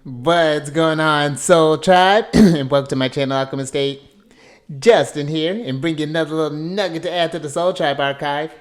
What's going on, Soul Tribe? And welcome to my channel, Alchemist. Justin here, and bring you another little nugget to add to the Soul Tribe archive.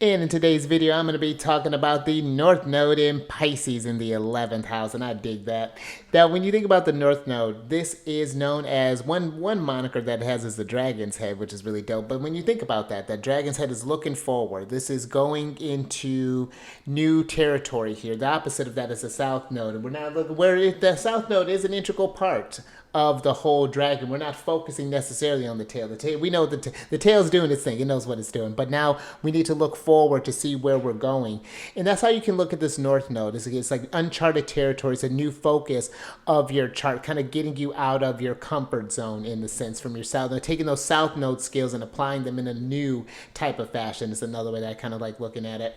And in today's video, I'm going to be talking about the North Node in Pisces in the 11th house, and I dig that. Now, when you think about the North Node, this is known as one moniker that it has is the Dragon's Head, which is really dope. But when you think about that, that Dragon's Head is looking forward. This is going into new territory here. The opposite of that is the South Node, and we're not looking where the South Node is an integral part of the whole dragon. We're not focusing necessarily on the tail. The tail, we know that the tail's doing its thing. It knows what it's doing. But now we need to look forward to see where we're going. And that's how you can look at this North Node. It's like uncharted territory. It's a new focus of your chart, kind of getting you out of your comfort zone in the sense from your South Node. Taking those South Node skills and applying them in a new type of fashion is another way that I kind of like looking at it.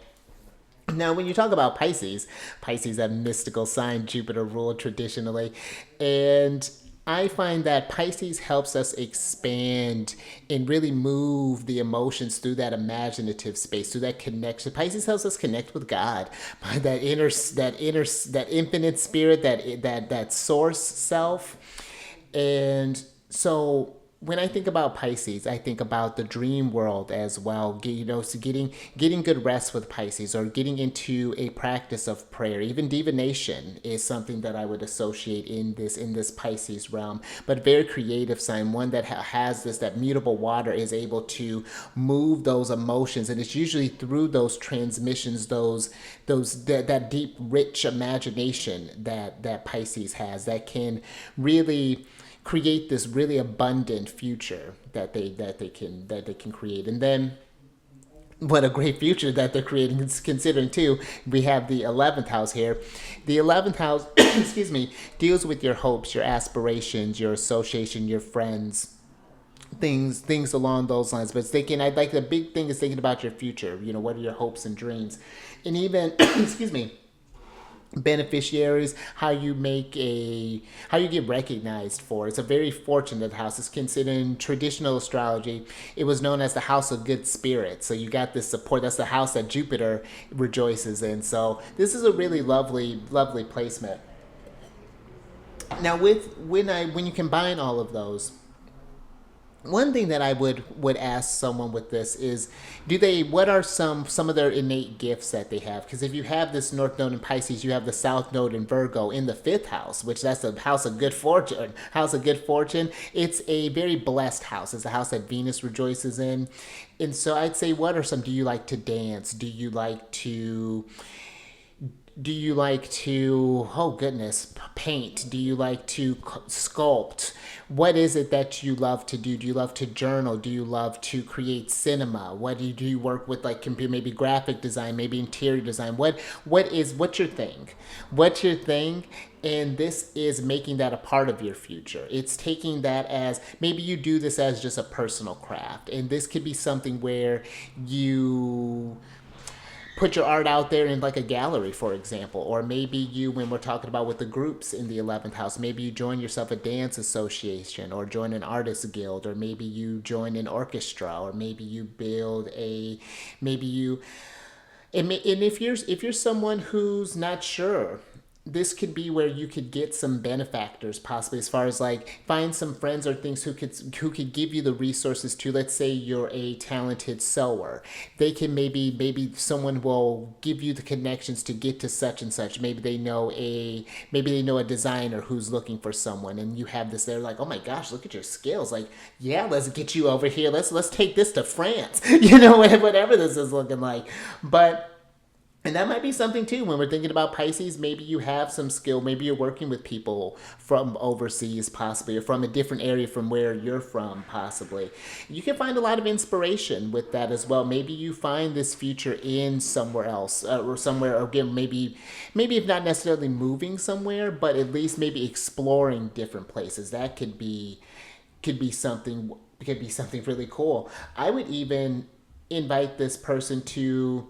Now, when you talk about Pisces, Pisces, that mystical sign Jupiter ruled traditionally, and I find that Pisces helps us expand and really move the emotions through that imaginative space, through that connection. Pisces helps us connect with God, by that infinite spirit, that source self. And so when I think about Pisces, I think about the dream world as well. So getting good rest with Pisces, or getting into a practice of prayer. Even divination is something that I would associate in this Pisces realm. But very creative sign, one that has that mutable water is able to move those emotions, and it's usually through those transmissions, that deep, rich imagination that Pisces has, that can really create this really abundant future that they can create. And then what a great future that they're creating, considering too, we have the 11th house here. The 11th house excuse me, deals with your hopes, your aspirations, your association, your friends, things along those lines. But it's thinking, I'd like, the big thing is thinking about your future. What are your hopes and dreams? And even excuse me, beneficiaries, how you get recognized for. It's a very fortunate house. It's considered in traditional astrology, it was known as the house of good spirits. So you got this support. That's the house that Jupiter rejoices in. So this is a really lovely placement. Now, when you combine all of those, one thing that I would ask someone with this is, what are some of their innate gifts that they have? Because if you have this North Node in Pisces, you have the South Node in Virgo in the 5th house, which that's the house of good fortune. House of good fortune. It's a very blessed house. It's a house that Venus rejoices in. And so I'd say, what are some? Do you like to dance? Do you like to oh goodness, paint? Do you like to sculpt? What is it that you love to do? Do you love to journal? Do you love to create cinema? What do you work with, like computer, maybe graphic design, maybe interior design? What's your thing? What's your thing? And this is making that a part of your future. It's taking that as, maybe you do this as just a personal craft, and this could be something where you put your art out there in like a gallery, for example. Or maybe when we're talking about with the groups in the 11th house, maybe you join yourself a dance association, or join an artist guild, or maybe you join an orchestra, or maybe you build maybe you and if you're someone who's not sure, this could be where you could get some benefactors, possibly, as far as like find some friends or things who could give you the resources to. Let's say you're a talented sewer, they can maybe someone will give you the connections to get to such and such. Maybe they know a designer who's looking for someone, and you have this. They're like, oh my gosh, look at your skills. Like, yeah, let's get you over here. Let's take this to France. Whatever this is looking like, but. And that might be something too when we're thinking about Pisces. Maybe you have some skill. Maybe you're working with people from overseas, possibly, or from a different area from where you're from, possibly. You can find a lot of inspiration with that as well. Maybe you find this future in somewhere else, or somewhere, or again, maybe if not necessarily moving somewhere, but at least maybe exploring different places. That could be something really cool. I would even invite this person to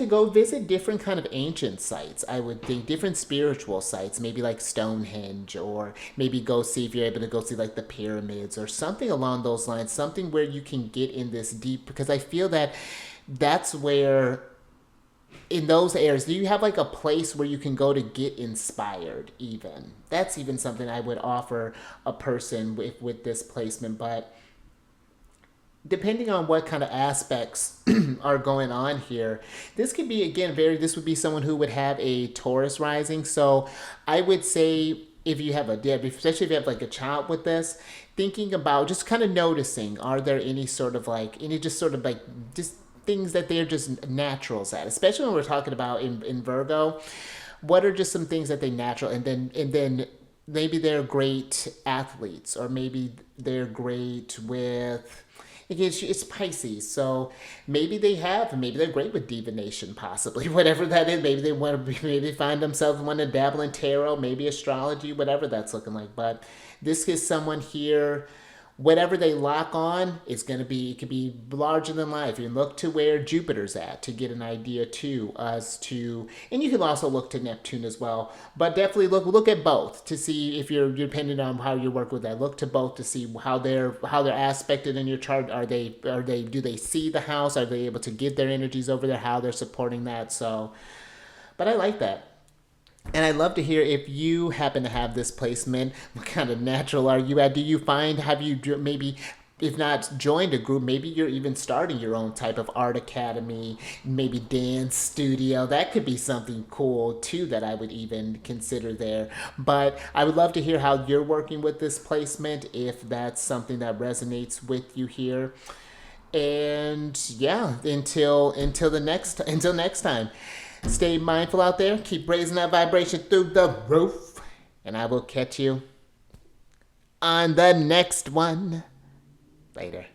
go visit different kind of ancient sites. I would think different spiritual sites, maybe like Stonehenge, or maybe go see if you're able to go see like the pyramids or something along those lines, something where you can get in this deep, because I feel that that's where in those areas, do you have like a place where you can go to get inspired? Even that's even something I would offer a person with this placement. But depending on what kind of aspects are going on here, this could be, again, this would be someone who would have a Taurus rising. So I would say, if you have especially if you have like a child with this, thinking about just kind of noticing, are there any sort of like, any just sort of like, just things that they're just naturals at, especially when we're talking about in Virgo, what are just some things that they natural, and then maybe they're great athletes, or maybe they're great with, again, it's Pisces, so maybe they're great with divination, possibly, whatever that is. Maybe they want to, maybe find themselves want to dabble in tarot, maybe astrology, whatever that's looking like. But this is someone here, whatever they lock on is going to be, it could be larger than life. You can look to where Jupiter's at to get an idea too, as to, and you can also look to Neptune as well. But definitely look at both to see if you're, depending on how you work with that. Look to both to see how they're aspected in your chart. Do they see the house? Are they able to get their energies over there? How they're supporting that? So, but I like that. And I'd love to hear, if you happen to have this placement, what kind of natural are you at? Do you find, have you maybe, if not joined a group, maybe you're even starting your own type of art academy, maybe dance studio? That could be something cool too that I would even consider there. But I would love to hear how you're working with this placement, if that's something that resonates with you here. And yeah, until next time. Stay mindful out there. Keep raising that vibration through the roof. And I will catch you on the next one. Later.